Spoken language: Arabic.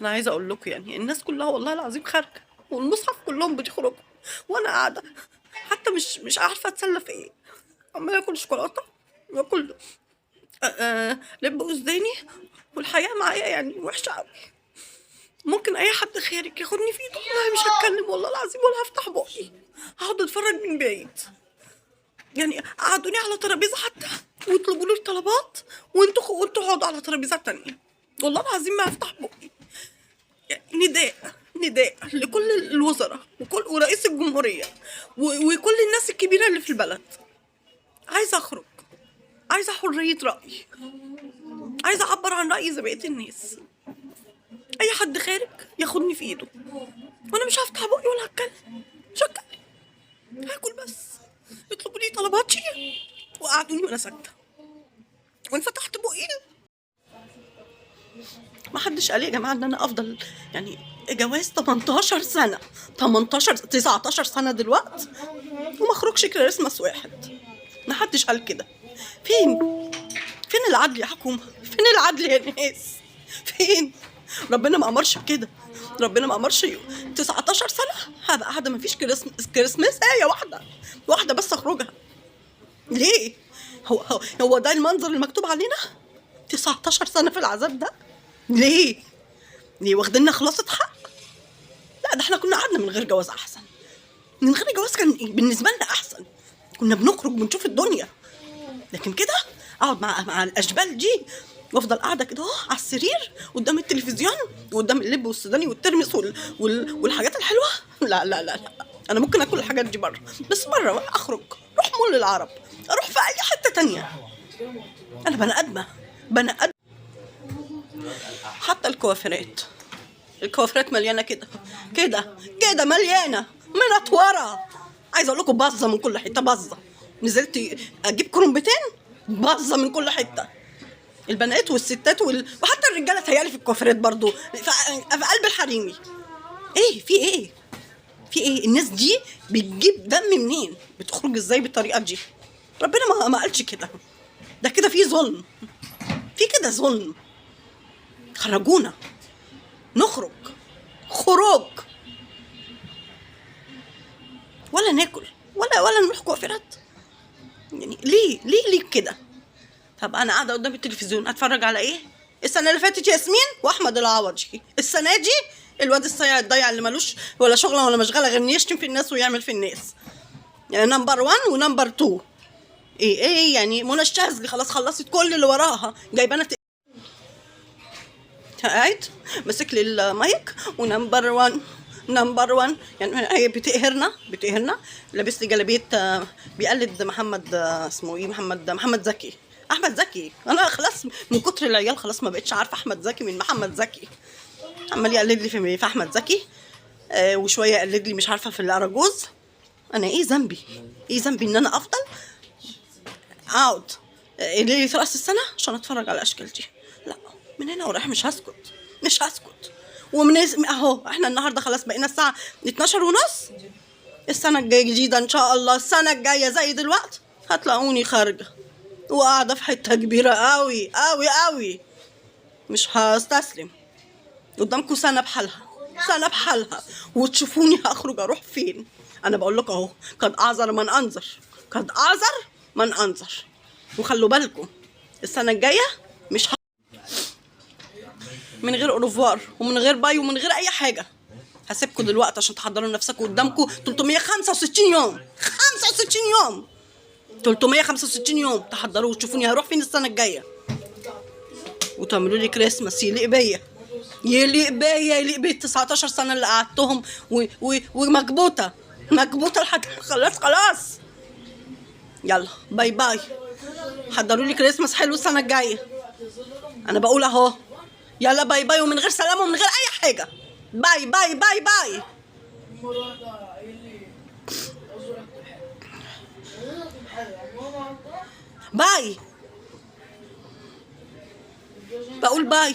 انا عايزه اقول لكم يعني الناس كلها والله العظيم خارجه، والمصحف كلهم بيخرجوا، وانا قاعده حتى مش عارفه اتسلى في ايه. عماله اكل شوكولاته واكل لب وزداني، والحياه معايا يعني وحشه قوي. ممكن اي حد خارج ياخدني في ايده، والله مش هتكلم والله العظيم ولا هفتح بقي، هقعد اتفرج من بعيد. يعني قعدوني على ترابيزه حتى ويطلبوا لي طلبات، وانتوا اقعدوا على ترابيزه تانية، والله العظيم ما هفتح بقي. يعني نداء لكل الوزراء ورئيس الجمهورية وكل الناس الكبيرة اللي في البلد. عايزة أخرج، عايزة حرية رأي، عايزة أعبر عن رأيي زي بقية الناس. أي حد خارج ياخدني في إيده، وأنا مش هفتح بقي ولا هتكلم، مش هتكلم، هاكل بس. يطلبوا لي طلباتي وقعدوني وأنا ساكتة، وإن فتحت بقي ما حدش قال يا جماعه ان انا افضل يعني جواز 18 سنه، 18 19 سنه دلوقتي، وما اخرجش كريسماس واحد. ما حدش قال كده. فين فين العدل يا حكومه؟ فين العدل يا ناس؟ فين؟ ربنا ما امرش بكده، ربنا ما امرش 19 سنه هبقى قاعده ما فيش كريسماس ايه واحده بس اخرجها. ليه؟ هو ده المنظر المكتوب علينا؟ 19 سنه في العذاب ده؟ ليه واخديننا خلاصة حق؟ لا ده احنا كنا قعدنا من غير جواز احسن. من غير جواز كان بالنسبه لنا احسن، كنا بنخرج بنشوف الدنيا. لكن كده اقعد مع الاشبال دي، وافضل قاعده كده اهو على السرير قدام التلفزيون وقدام اللب والسوداني والترمس والحاجات الحلوه. لا انا ممكن اكل الحاجات دي بره، بس بره اخرج، اروح مول العرب، اروح في اي حته تانية. انا بني ادم. حتى الكوافرات مليانه كده مليانه منطوره. عايزه اقول لكم باظه من كل حته، باظه. نزلت اجيب كرومبتين، باظه من كل حته. البنات والستات وحتى الرجاله تهيالي في الكوافرات برضو في قلب الحريمي. ايه في ايه الناس دي بتجيب دم منين؟ بتخرج ازاي بالطريقه دي؟ ربنا ما قالش كده. ده كده في ظلم، في كده ظلم. خرجونا نخرج خروج، ولا ناكل ولا نروح كوافيرات. يعني ليه كده؟ طب انا قاعده قدام التلفزيون اتفرج على ايه؟ السنه اللي فاتت ياسمين واحمد العوضي، السنه دي الواد الصيع الضيع اللي ملوش ولا شغله ولا مشغله غير انه يشتم في الناس ويعمل في الناس. يعني نمبر 1 ونمبر 2. ايه يعني منى الشاذلي خلاص خلصت كل اللي وراها، جايبانا قاعد ماسك لي المايك نمبر 1 يعني هي بتقهرنا. لابس لي جلابيه بيقلد محمد اسمه ايه، محمد زكي، احمد زكي. انا خلاص من كتر العيال خلاص ما بقتش عارفه احمد زكي من محمد زكي. عمال يقلد لي في احمد زكي، وشويه يقلد لي مش عارفه في الاراجوز. انا ايه ذنبي ان انا افضل اقعد ليله راس السنه عشان اتفرج على الاشكال دي؟ لا، من هنا ورايح مش هسكت. اهو احنا النهارده خلاص بقينا الساعه 12 ونص. السنه الجايه جديده ان شاء الله، السنه الجايه زي دلوقتي هتلاقوني خارجه وقاعده في حته كبيره قوي. مش هستسلم قدامكم سنه بحالها وتشوفوني هخرج اروح فين. انا بقول لكم اهو، قد اعذر من انذر. وخلوا بالكم السنه الجايه مش من غير اوروفوار ومن غير باي ومن غير اي حاجه. هسيبكم دلوقتي عشان تحضروا نفسكم، قدامكم 365 يوم 365 يوم تحضروا وتشوفوني هروح فين السنه الجايه، وتعملوا لي كريسماس يليق بيا 19 سنه اللي قعدتهم ومكبوته لحد خلاص. يلا باي. حضروا لي كريسماس حلو السنه الجايه. انا بقول اهو، يلا باي ومن غير سلام ومن غير اي حاجه. باي. باي بقول باي.